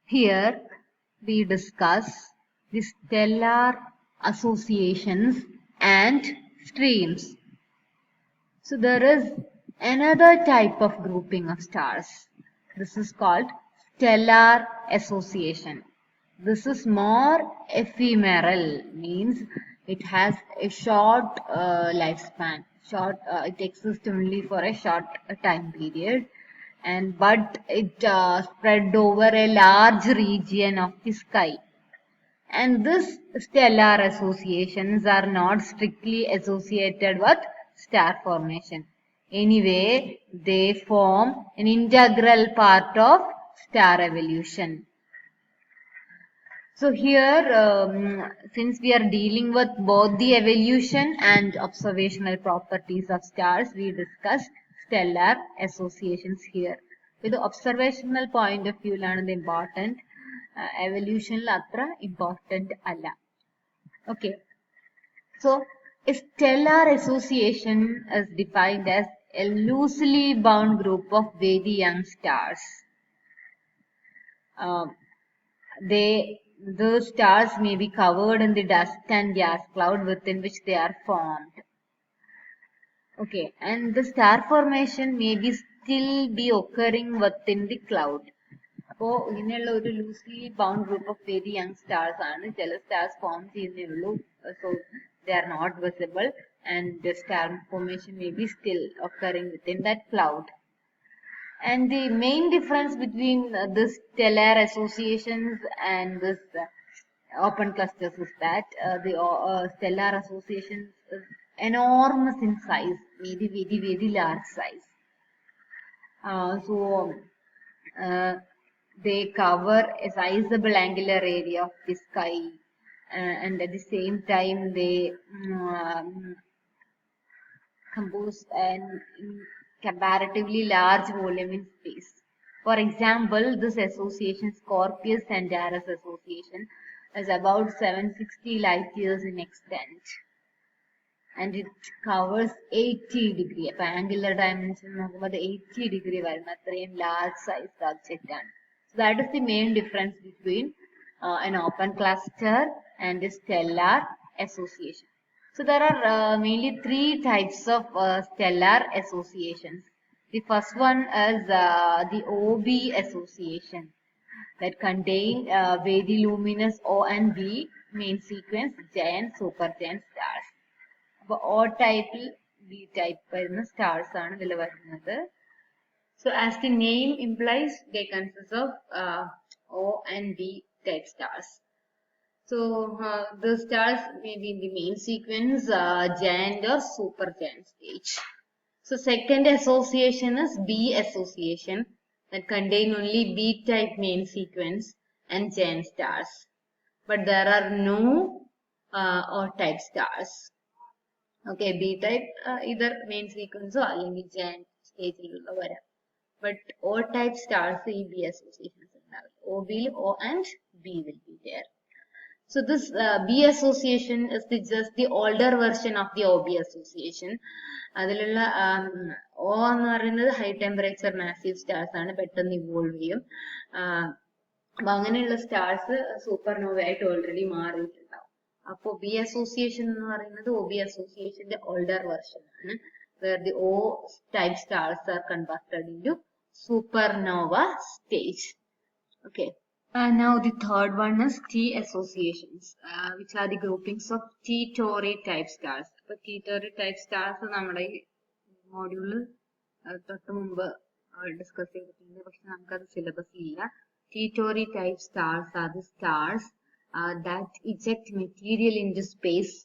Here we discuss the stellar associations and streams. So there is another type of grouping of stars. This is called stellar association. This is more ephemeral, means it has a short lifespan. It exists only for a short time period, but it spread over a large region of the sky. And these stellar associations are not strictly associated with star formation. Anyway, they form an integral part of star evolution. So here, since we are dealing with both the evolution and observational properties of stars, we discuss stellar associations here. With the observational point of view, is important. Evolution atra important alla. Okay. So, a stellar association is defined as a loosely bound group of very young stars. The stars may be covered in the dust and gas cloud within which they are formed. Okay, and the star formation may be still be occurring within the cloud. അപ്പോൾ ഇങ്ങനെയുള്ള ഒരു loosely bound group of very young stars ആണ് ചില stars form ചെയ്യുന്നേ ഉള്ളൂ. So they are not visible and star formation may be still occurring within that cloud. And the main difference between this stellar associations and this open clusters is that the stellar associations is enormous in size, very, very, very large size. They cover a sizable angular area of the sky, and at the same time they compose an comparatively large volume in space. For example, this association, Scorpius-Centaurus association, is about 760 light years in extent, and it covers 80 degree. If angular dimension നോക്കുമ്പോൾ 80 degree വരുന്ന അത്രയും large sized object ആണ്. So that is the main difference between an open cluster and a stellar association. So there are mainly three types of stellar associations. The first one is the OB association, that contain very luminous O and B main sequence giant supergiant stars. അപ്പോൾ O type, B type വരുന്ന stars ആണ് ഇതിൽ വരുന്നത്. So as the name implies, they consist of O and B type stars. So the stars may be in the main sequence, giant or supergiant stage. So second association is B association, that contain only B type main sequence and giant stars. But there are no O type stars. Okay, B type either main sequence or giant stage illulla varam. But O type stars B associations undavill. OB O and B will be there. So this B association is just the older version of the OB association. അതിലുള്ള O എന്ന് പറയുന്നത് high temperature massive stars ആണ്, പെട്ടെന്ന് evolve ചെയ്യും. അപ്പൊ അങ്ങനെയുള്ള stars supernova ആയിട്ട് already മാറിയിട്ടുണ്ടാവും. അപ്പോൾ ബി അസോസിയേഷൻ എന്ന് പറയുന്നത് OB associationന്റെ ഓൾഡർ വെർഷൻ ആണ്, where the O type stars are converted into supernova stage. Okay. Now the third one is T associations, which are the groupings of T-Tauri type stars. So T-Tauri type stars നമ്മുടെ മോഡ്യൂളിൽ തൊട്ട് മുമ്പ് discuss ചെയ്തിട്ടുണ്ട്, പക്ഷെ നമുക്കത് സിലബസിൽ ഇല്ല. T-Tauri type stars are the stars that eject material into space.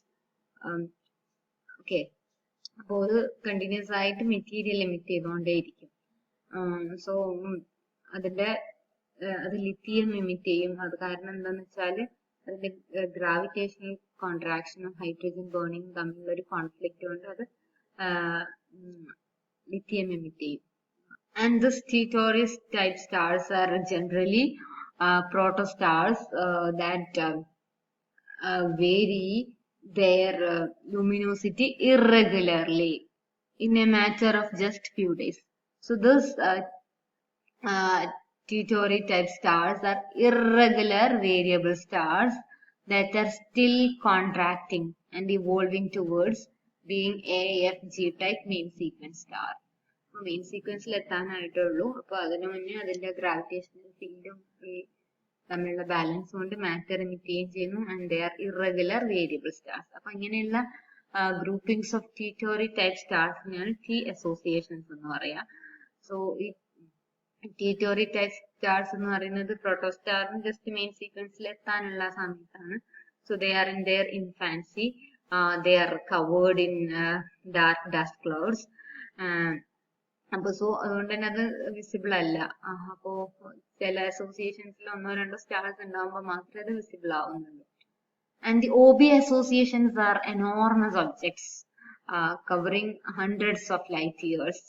Okay. അപ്പോൾ അത് കണ്ടിന്യൂസ് ആയിട്ട് മെറ്റീരിയൽ എമിറ്റ് ചെയ്തുകൊണ്ടേയിരിക്കും. സോ അതിന്റെ അത് ലിത്തിയം എമിറ്റ് ചെയ്യും. അത് കാരണം എന്താന്ന് വെച്ചാല് അതിന്റെ ഗ്രാവിറ്റേഷണൽ കോൺട്രാക്ഷനും ഹൈഡ്രജൻ ബേണിംഗും തമ്മിലുള്ള ഒരു കോൺഫ്ലിക്റ്റ് കൊണ്ട് അത് ലിത്തിയം എമിറ്റ് ചെയ്യും. And the T-Tauri type stars are generally protostars that vary their luminosity irregularly in a matter of just few days. So this T-Tauri type stars are irregular variable stars that are still contracting and evolving towards being AFG type main sequence star. Main സീക്വൻസിൽ എത്താനായിട്ടേ ഉള്ളൂ. അപ്പൊ അതിനു മുന്നേ അതിന്റെ gravitational ഫീൽഡും തമ്മിലുള്ള balance കൊണ്ട് മാറ്റർ എമിറ്റ് ചെയ്യുന്നു. And they are irregular variable stars. അപ്പൊ ഇങ്ങനെയുള്ള ഗ്രൂപ്പിംഗ്സ് ഓഫ് T-Tauri ടൈപ്പ് സ്റ്റാർസിനെയാണ് T അസോസിയേഷൻസ് എന്ന് പറയാ. സോ ഈ T-Tauri ടൈപ്പ് സ്റ്റാർസ് എന്ന് പറയുന്നത് പ്രോട്ടോസ്റ്റാറിന് ജസ്റ്റ് മെയിൻ സീക്വൻസിൽ എത്താനുള്ള സമയത്താണ്. So they are in there infancy. They are covered in dark dust clouds. അപ്പൊ സോ അതുകൊണ്ട് തന്നെ അത് വിസിബിൾ അല്ല. അപ്പോ ചില അസോസിയേഷൻസിൽ ഒന്നോ രണ്ടോ സ്റ്റാർസ് ഉണ്ടാവുമ്പോൾ മാത്രമേ അത് visible ആവുന്നുള്ളൂ. And the OB associations are enormous objects covering hundreds of light years.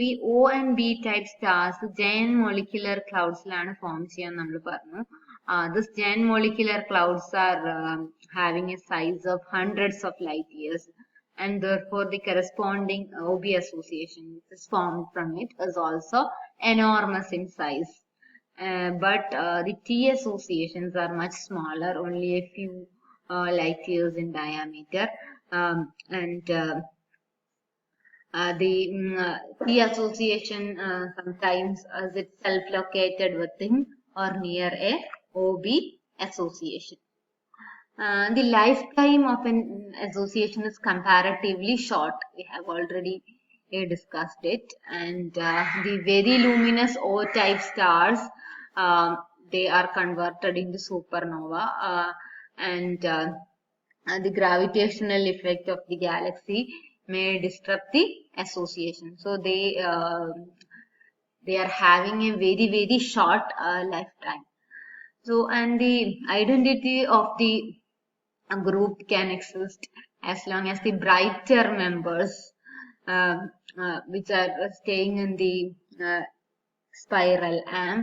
The O and B type stars giant molecular clouds ലാണ് ഫോം ചെയ്യാൻ നമ്മൾ പറഞ്ഞു. This giant molecular clouds are having a size of hundreds of light years, and therefore the corresponding OB association which is formed from it is also enormous in size. But the T associations are much smaller, only a few light years in diameter, and the T association sometimes is itself located within or near a OB association. The lifetime of an association is comparatively short. We have already discussed it. And the very luminous O-type stars, they are converted into supernova, and the gravitational effect of the galaxy may disrupt the association. So they are having a very, very short lifetime. So, and the identity of the group can exist as long as the brighter members which are staying in the spiral arm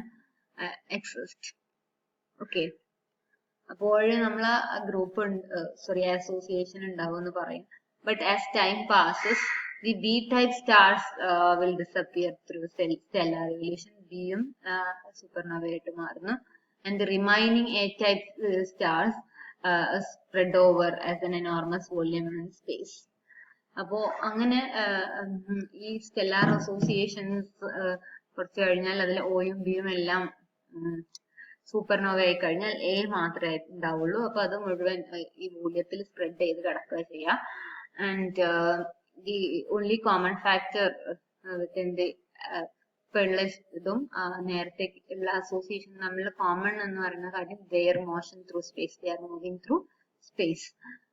exist. Okay. അപ്പോൾ നമ്മൾ group association ഉണ്ടാവും എന്ന് പറയും. But as time passes, the B type stars will disappear through stellar evolution. B യും supernova ആയിട്ട് മാറുന്നു. And the remaining A type stars spread over as an enormous volume in space. അപ്പോ അങ്ങനെ ഈ stellar associations കുറച്ച് കഴിഞ്ഞാൽ അതിൽ ഓയും ബിയും എല്ലാം സൂപ്പർനോവ ആയി കഴിഞ്ഞാൽ എ മാത്രമേ ഉണ്ടാവുള്ളൂ. അപ്പൊ അത് മുഴുവൻ ഈ മൂല്യത്തിൽ സ്പ്രെഡ് ചെയ്ത് കിടക്കുക ചെയ്യാം. And the only common factor within the ഇതും നേരത്തെ ഉള്ള അസോസിയേഷൻ നമ്മൾ കോമൺ എന്ന് പറയുന്ന കാര്യം their motion through space, they are moving through space.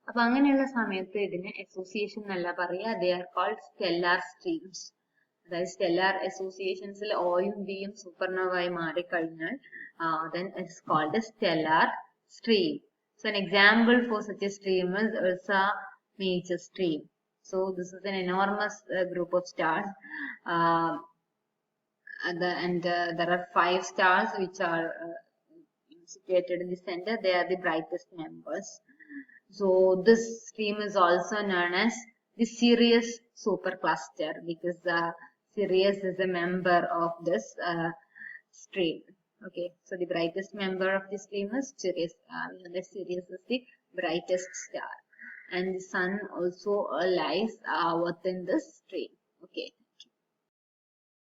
അപ്പൊ അങ്ങനെയുള്ള സമയത്ത് ഇതിനെ അസോസിയേഷൻ എന്നല്ല പറയാ, they are called stellar streams. അതായത് സ്റ്റെല്ലാർ അസോസിയേഷൻസിൽ ഓയും ബിയും സൂപ്പർനോവായി മാറിക്കഴിഞ്ഞാൽ then it's called a stellar stream. So an example for such a stream is Ursa Major stream. So this is an enormous group of stars, and there are 5 stars which are situated in the center. They are the brightest members. So this stream is also known as the Sirius supercluster because Sirius is a member of this stream. Okay, so the brightest member of the stream is Sirius. Sirius is the brightest star, and the sun also lies within this stream. Okay.